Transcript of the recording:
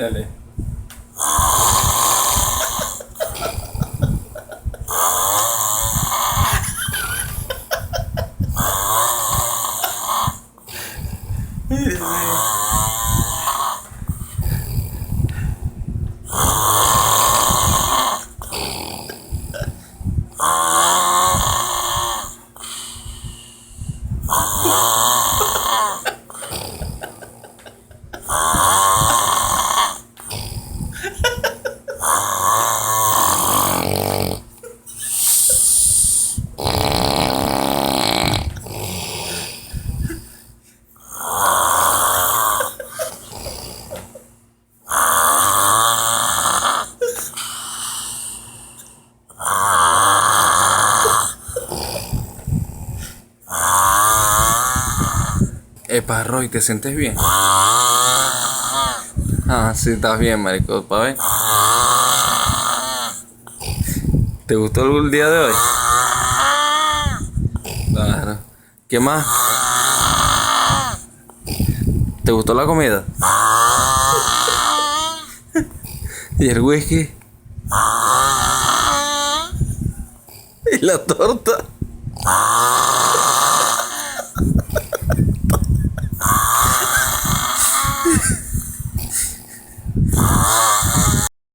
Dale. Epa, Roy, ¿te sientes bien? Ah, sí, estás bien, marico, pa' ver. ¿Te gustó el día de hoy? Claro. ¿Qué más? ¿Te gustó la comida? ¿Y el whisky? ¿Y la torta?